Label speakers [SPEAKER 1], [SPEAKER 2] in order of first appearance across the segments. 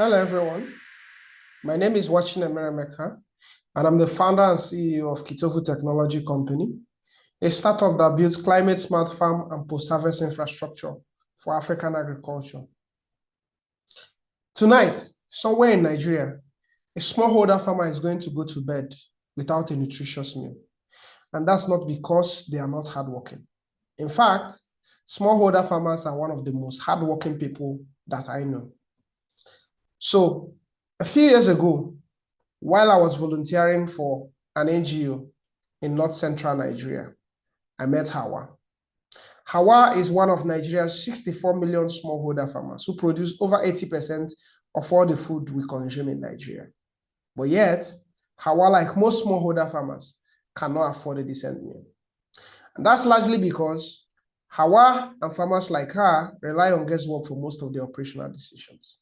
[SPEAKER 1] Hello, everyone. My name is Wachin Emeremeka, and I'm the founder and CEO of Kitovu Technology Company, a startup that builds climate-smart farm and post-harvest infrastructure for African agriculture. Tonight, somewhere in Nigeria, a smallholder farmer is going to go to bed without a nutritious meal. And that's not because they are not hardworking. In fact, smallholder farmers are one of the most hardworking people that I know. So, a few years ago, while I was volunteering for an NGO in North Central Nigeria, I met Hawa. Hawa is one of Nigeria's 64 million smallholder farmers who produce over 80% of all the food we consume in Nigeria. But yet, Hawa, like most smallholder farmers, cannot afford a decent meal. And that's largely because Hawa and farmers like her rely on guesswork for most of their operational decisions.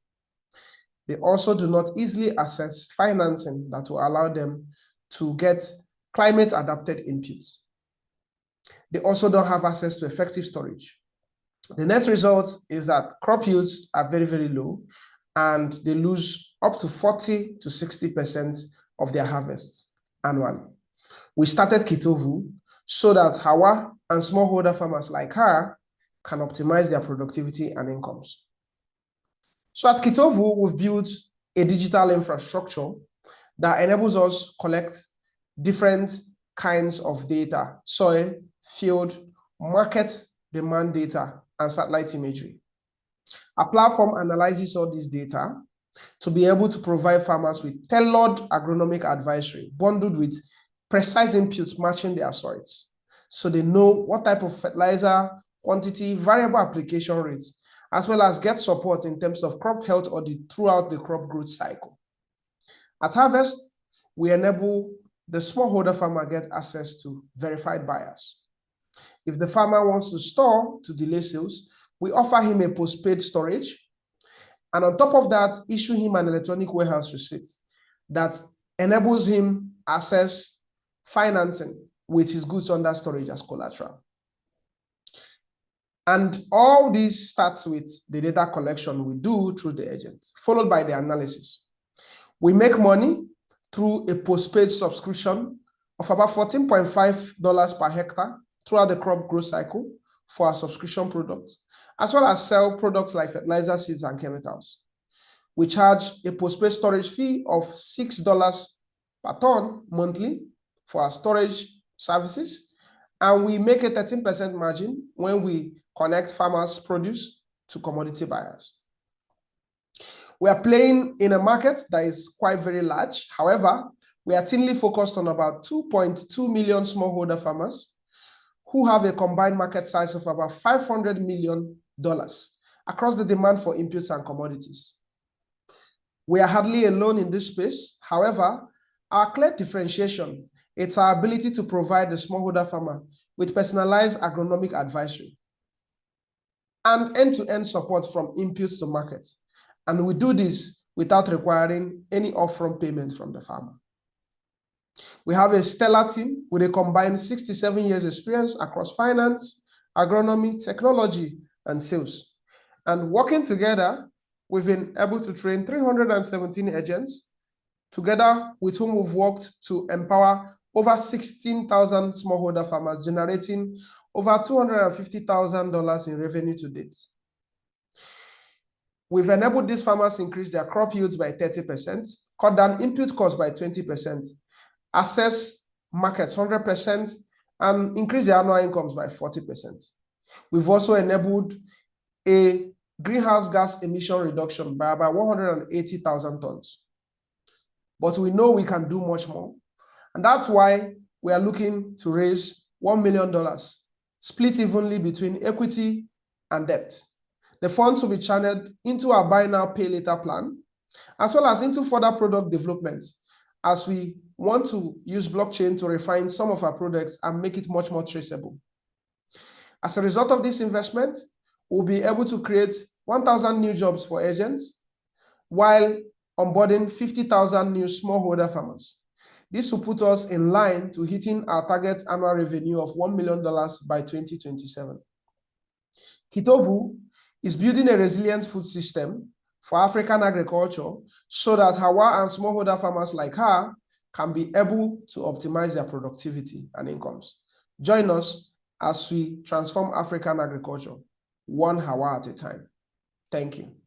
[SPEAKER 1] They also do not easily access financing that will allow them to get climate-adapted inputs. They also don't have access to effective storage. The net result is that crop yields are very, very low, and they lose up to 40 to 60% of their harvests annually. We started Kitovu so that Hawa and smallholder farmers like her can optimize their productivity and incomes. So at Kitovu, we've built a digital infrastructure that enables us collect different kinds of data: soil, field, market demand data, and satellite imagery. Our platform analyzes all this data to be able to provide farmers with tailored agronomic advisory bundled with precise inputs matching their soils, so they know what type of fertilizer, quantity, variable application rates, as well as get support in terms of crop health audit throughout the crop growth cycle. At harvest, we enable the smallholder farmer get access to verified buyers. If the farmer wants to store to delay sales, we offer him a postpaid storage, and on top of that, issue him an electronic warehouse receipt that enables him access financing with his goods under storage as collateral. And all this starts with the data collection we do through the agents, followed by the analysis. We make money through a postpaid subscription of about $14.5 per hectare throughout the crop growth cycle for our subscription products, as well as sell products like fertilizer, seeds, and chemicals. We charge a postpaid storage fee of $6 per ton monthly for our storage services, and we make a 13% margin when we connect farmers' produce to commodity buyers. We are playing in a market that is quite very large. However, we are thinly focused on about 2.2 million smallholder farmers who have a combined market size of about $500 million across the demand for inputs and commodities. We are hardly alone in this space. However, our clear differentiation is our ability to provide the smallholder farmer with personalized agronomic advisory and end-to-end support from inputs to markets. And we do this without requiring any upfront payment from the farmer. We have a stellar team with a combined 67 years experience across finance, agronomy, technology, and sales. And working together, we've been able to train 317 agents, together with whom we've worked to empower over 16,000 smallholder farmers, generating over $250,000 in revenue to date. We've enabled these farmers increase their crop yields by 30%, cut down input costs by 20%, access markets 100%, and increase their annual incomes by 40%. We've also enabled a greenhouse gas emission reduction by about 180,000 tons. But we know we can do much more. And that's why we are looking to raise $1 million, split evenly between equity and debt. The funds will be channeled into our buy now, pay later plan, as well as into further product development, as we want to use blockchain to refine some of our products and make it much more traceable. As a result of this investment, we'll be able to create 1,000 new jobs for agents while onboarding 50,000 new smallholder farmers. This will put us in line to hitting our target annual revenue of $1 million by 2027. Kitovu is building a resilient food system for African agriculture so that Hawa and smallholder farmers like her can be able to optimize their productivity and incomes. Join us as we transform African agriculture, one Hawa at a time. Thank you.